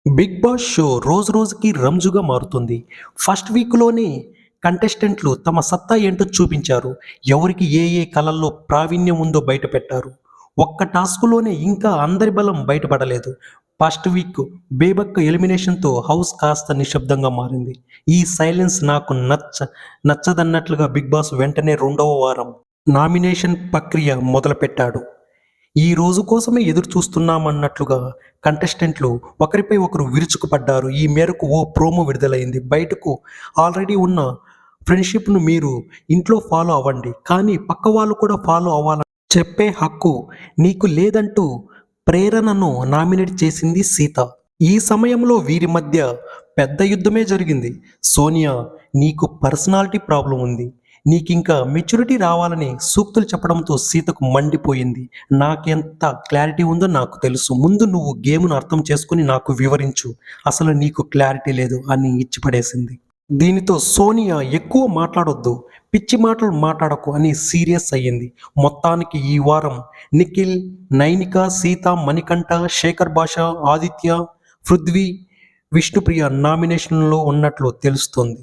Big boss show రోజు రోజుకి రంజుగా మారుతుంది. ఫస్ట్ వీక్‌లోనే కంటెస్టెంట్లు తమ సత్తా ఏంటో చూపించారు. ఎవరికి ఏ ఏ కళల్లో ప్రావీణ్యం ఉందో బయటపెట్టారు. ఒక్క టాస్క్‌లోనే ఇంకా అందరి బలం బయటపడలేదు. ఫస్ట్ వీక్ బేబక్క ఎలిమినేషన్‌తో హౌస్ కాస్త నిశ్శబ్దంగా మారింది. ఈ సైలెన్స్ నాకు నచ్చదన్నట్లుగా బిగ్ బాస్ వెంటనే రెండవ వారం నామినేషన్ ప్రక్రియ మొదలుపెట్టాడు. ఈ రోజు కోసమే ఎదురు చూస్తున్నామన్నట్లుగా కంటెస్టెంట్లు ఒకరిపై ఒకరు విరుచుకుపడ్డారు. ఈ మేరకు ఓ ప్రోమో విడుదలైంది. బయటకు ఆల్రెడీ ఉన్న ఫ్రెండ్షిప్ను మీరు ఇంట్లో ఫాలో అవ్వండి, కానీ పక్క వాళ్ళు కూడా ఫాలో అవ్వాలని చెప్పే హక్కు నీకు లేదంటూ ప్రేరణను నామినేట్ చేసింది సీత. ఈ సమయంలో వీరి మధ్య పెద్ద యుద్ధమే జరిగింది. సోనియా, నీకు పర్సనాలిటీ ప్రాబ్లం ఉంది, నీకింకా మెచ్యూరిటీ రావాలని సూక్తులు చెప్పడంతో సీతకు మండిపోయింది. నాకెంత క్లారిటీ ఉందో నాకు తెలుసు, ముందు నువ్వు గేమ్ను అర్థం చేసుకుని నాకు వివరించు, అసలు నీకు క్లారిటీ లేదు అని ఇచ్చిపడేసింది. దీనితో సోనియా ఎక్కువ మాట్లాడొద్దు, పిచ్చి మాటలు మాట్లాడకు అని సీరియస్ అయ్యింది. మొత్తానికి ఈ వారం నిఖిల్, నైనిక, సీత, మణికంఠ, శేఖర్ భాష, ఆదిత్య, పృథ్వీ, విష్ణుప్రియ నామినేషన్లో ఉన్నట్లు తెలుస్తోంది.